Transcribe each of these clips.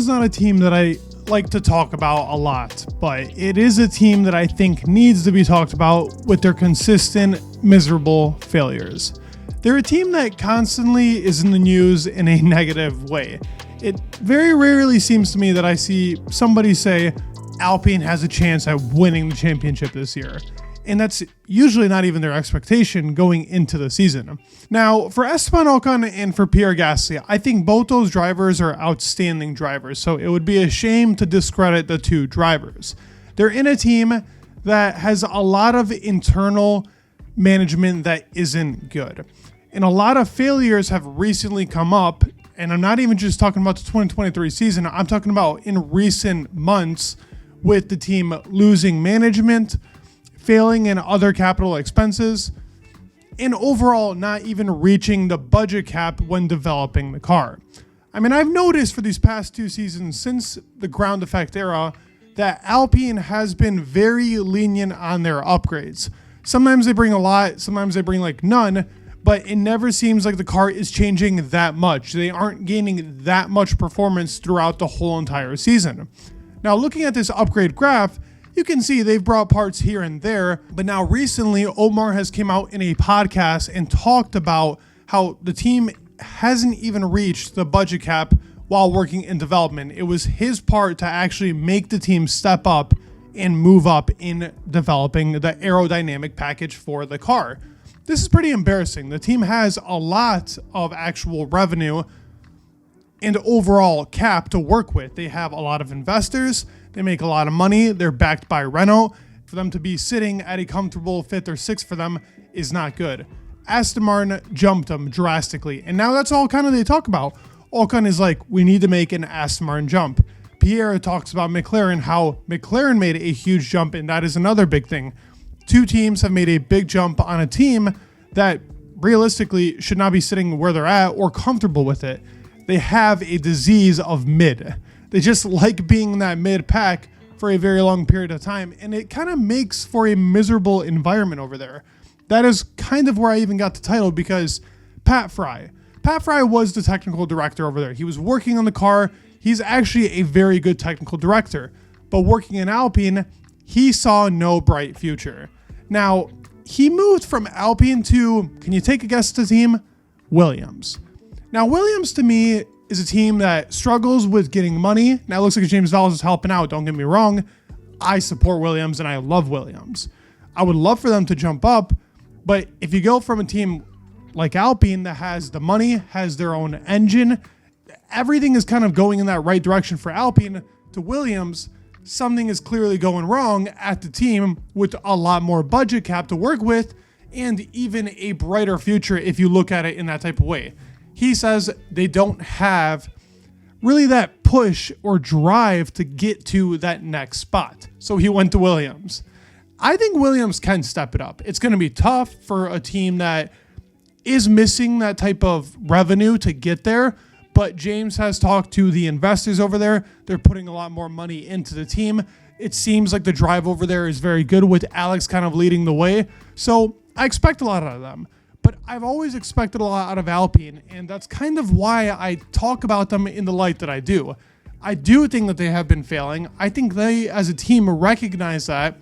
Alpine's not a team that I like to talk about a lot, but it is a team that I think needs to be talked about with their consistent, miserable failures. They're a team that constantly is in the news in a negative way. It very rarely seems to me that I see somebody say Alpine has a chance at winning the championship this year. And that's usually not even their expectation going into the season. Now, for Esteban Ocon and for Pierre Gasly, I think both those drivers are outstanding drivers, so it would be a shame to discredit the two drivers. They're in a team that has a lot of internal management that isn't good. And a lot of failures have recently come up, and I'm not even just talking about the 2023 season, I'm talking about in recent months with the team losing management, failing in other capital expenses, and overall not even reaching the budget cap when developing the car. I mean, I've noticed for these past two seasons since the ground effect era that Alpine has been very lenient on their upgrades. Sometimes they bring a lot, sometimes they bring like none, but it never seems like the car is changing that much. They aren't gaining that much performance throughout the whole entire season. Now, looking at this upgrade graph, you can see they've brought parts here and there, but now recently Omar has came out in a podcast and talked about how the team hasn't even reached the budget cap while working in development. It was his part to actually make the team step up and move up in developing the aerodynamic package for the car. This is pretty embarrassing. The team has a lot of actual revenue and overall cap to work with. They have a lot of investors. They make a lot of money. They're backed by Renault. For them to be sitting at a comfortable fifth or sixth for them is not good. Aston Martin jumped them drastically. And now that's all kind of they talk about. Ocon is like, we need to make an Aston Martin jump. Pierre talks about McLaren, how McLaren made a huge jump, and that is another big thing. Two teams have made a big jump on a team that realistically should not be sitting where they're at or comfortable with it. They have a disease of mid. They just like being in that mid pack for a very long period of time, and it kind of makes for a miserable environment over there. That is kind of where I even got the title, because Pat Fry was the technical director over there. He was working on the car. He's actually a very good technical director, but working in Alpine, he saw no bright future. Now, he moved from Alpine to, can you take a guess at the team? Williams. Now, Williams to me is a team that struggles with getting money. Now, it looks like James Vowles is helping out. Don't get me wrong. I support Williams and I love Williams. I would love for them to jump up, but if you go from a team like Alpine that has the money, has their own engine, everything is kind of going in that right direction for Alpine, to Williams, something is clearly going wrong at the team with a lot more budget cap to work with and even a brighter future if you look at it in that type of way. He says they don't have really that push or drive to get to that next spot. So he went to Williams. I think Williams can step it up. It's going to be tough for a team that is missing that type of revenue to get there. But James has talked to the investors over there. They're putting a lot more money into the team. It seems like the drive over there is very good with Alex kind of leading the way. So I expect a lot out of them. But I've always expected a lot out of Alpine, and that's kind of why I talk about them in the light that I do. I do think that they have been failing. I think they, as a team, recognize that,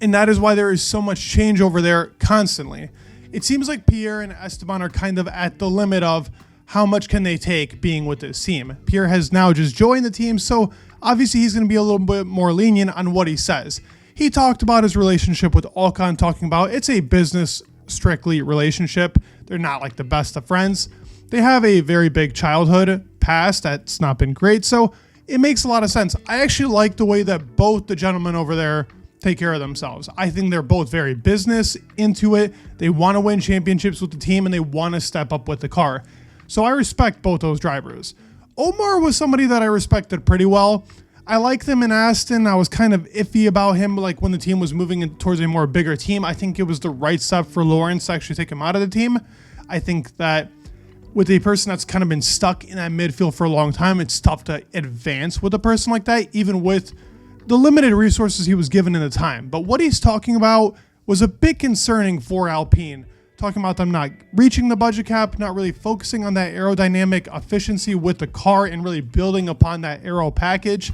and that is why there is so much change over there constantly. It seems like Pierre and Esteban are kind of at the limit of how much can they take being with this team. Pierre has now just joined the team, so obviously he's going to be a little bit more lenient on what he says. He talked about his relationship with Ocon, talking about it's a business strictly relationship. They're not like the best of friends. They have a very big childhood past that's not been great, so it makes a lot of sense. I actually like the way that both the gentlemen over there take care of themselves. I think they're both very business into it. They want to win championships with the team and they want to step up with the car. So I respect both those drivers. Omar was somebody that I respected pretty well. I like them in Aston. I was kind of iffy about him, like when the team was moving towards a more bigger team. I think it was the right step for Lawrence to actually take him out of the team. I think that with a person that's kind of been stuck in that midfield for a long time, it's tough to advance with a person like that, even with the limited resources he was given in the time. But what he's talking about was a bit concerning for Alpine, talking about them not reaching the budget cap, not really focusing on that aerodynamic efficiency with the car and really building upon that aero package,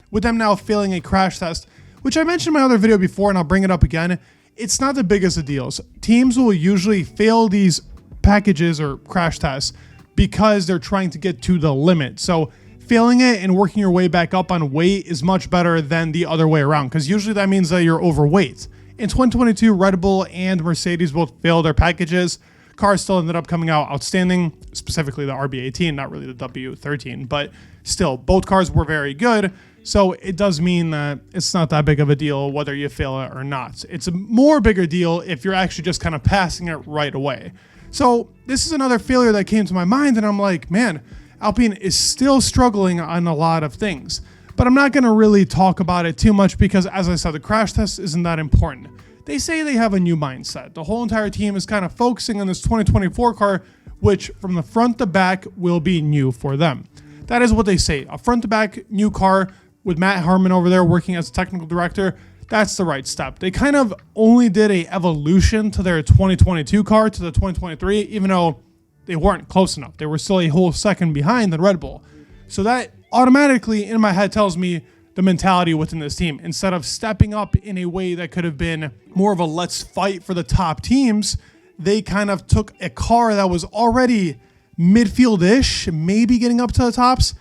with them now failing a crash test, which I mentioned in my other video before, and I'll bring it up again. It's not the biggest of deals. Teams will usually fail these packages or crash tests because they're trying to get to the limit. So failing it and working your way back up on weight is much better than the other way around, because usually that means that you're overweight. In 2022, Red Bull and Mercedes both failed their packages. Cars still ended up coming out outstanding, specifically the RB18, not really the W13, but still, both cars were very good. So it does mean that it's not that big of a deal whether you fail it or not. It's a more bigger deal if you're actually just kind of passing it right away. So this is another failure that came to my mind, and I'm like, man, Alpine is still struggling on a lot of things. But I'm not going to really talk about it too much because, as I said, the crash test isn't that important. They say they have a new mindset. The whole entire team is kind of focusing on this 2024 car, which from the front to back will be new for them. That is what they say. A front to back new car with Matt Harmon over there working as technical director. That's the right step. They kind of only did a evolution to their 2022 car to the 2023, even though they weren't close enough. They were still a whole second behind than Red Bull. So that automatically in my head tells me the mentality within this team. Instead of stepping up in a way that could have been more of a let's fight for the top teams, they kind of took a car that was already midfield-ish, maybe getting up to the tops,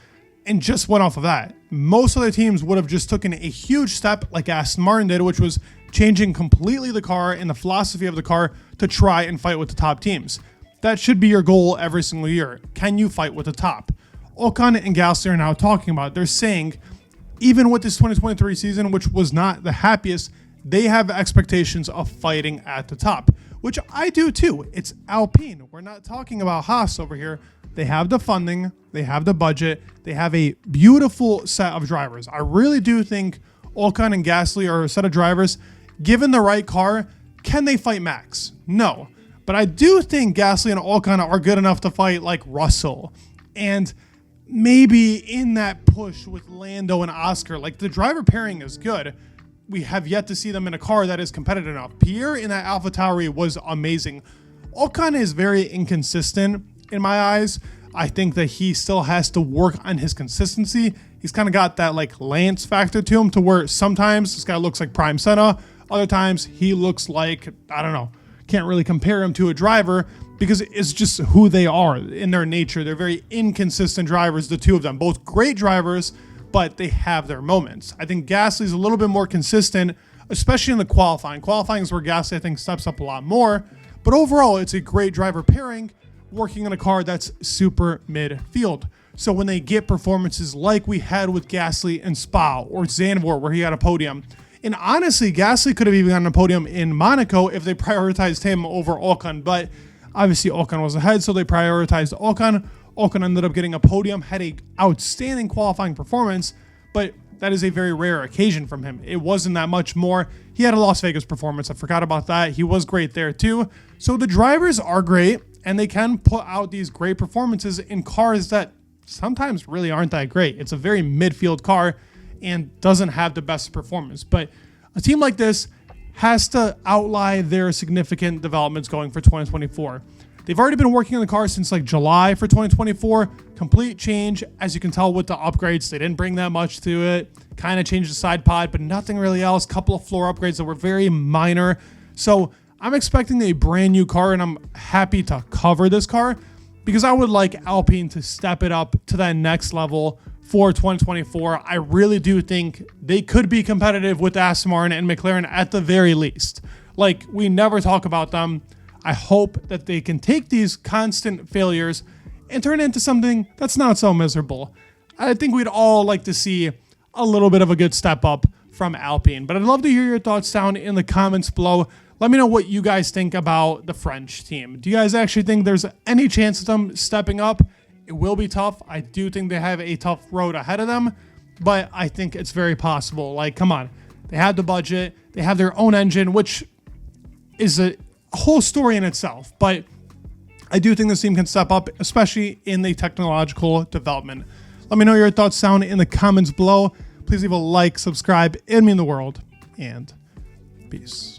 and just went off of that. Most other teams would have just taken a huge step like Aston Martin did, which was changing completely the car and the philosophy of the car to try and fight with the top teams. That should be your goal every single year. Can you fight with the top? Ocon and Gasly are now talking about it. They're saying, even with this 2023 season, which was not the happiest, they have expectations of fighting at the top, which I do too. It's Alpine. We're not talking about Haas over here. They have the funding, they have the budget, they have a beautiful set of drivers. I really do think Ocon and Gasly are a set of drivers. Given the right car, can they fight Max? No. But I do think Gasly and Ocon are good enough to fight like Russell. And maybe in that push with Lando and Oscar, like the driver pairing is good. We have yet to see them in a car that is competitive enough. Pierre in that AlphaTauri was amazing. Ocon is very inconsistent in my eyes. I think that he still has to work on his consistency. He's kind of got that like Lance factor to him, to where sometimes this guy looks like Prime Senna. Other times he looks like, I don't know, can't really compare him to a driver because it's just who they are in their nature. They're very inconsistent drivers, the two of them. Both great drivers, but they have their moments. I think Gasly's a little bit more consistent, especially in the qualifying. Qualifying is where Gasly, I think, steps up a lot more. But overall, it's a great driver pairing working in a car that's super midfield. So when they get performances like we had with Gasly in Spa or Zandvoort, where he had a podium, and honestly, Gasly could have even gotten a podium in Monaco if they prioritized him over Ocon, but obviously Ocon was ahead, so they prioritized Ocon. Ocon ended up getting a podium, had an outstanding qualifying performance, but that is a very rare occasion from him. It wasn't that much more. He had a Las Vegas performance. I forgot about that. He was great there too. So the drivers are great, and they can put out these great performances in cars that sometimes really aren't that great. It's a very midfield car and doesn't have the best performance. But a team like this has to outline their significant developments going for 2024. They've already been working on the car since like July for 2024. Complete change, as you can tell with the upgrades. They didn't bring that much to it. Kind of changed the side pod, but nothing really else. Couple of floor upgrades that were very minor. So I'm expecting a brand new car, and I'm happy to cover this car because I would like Alpine to step it up to that next level for 2024. I really do think they could be competitive with Aston Martin and McLaren at the very least. Like, we never talk about them. I hope that they can take these constant failures and turn it into something that's not so miserable. I think we'd all like to see a little bit of a good step up from Alpine, but I'd love to hear your thoughts down in the comments below. Let me know what you guys think about the French team. Do you guys actually think there's any chance of them stepping up? It will be tough. I do think they have a tough road ahead of them, but I think it's very possible. Like, come on. They have the budget. They have their own engine, which is a whole story in itself. But I do think this team can step up, especially in the technological development. Let me know your thoughts down in the comments below. Please leave a like, subscribe. It'd mean the world. And peace.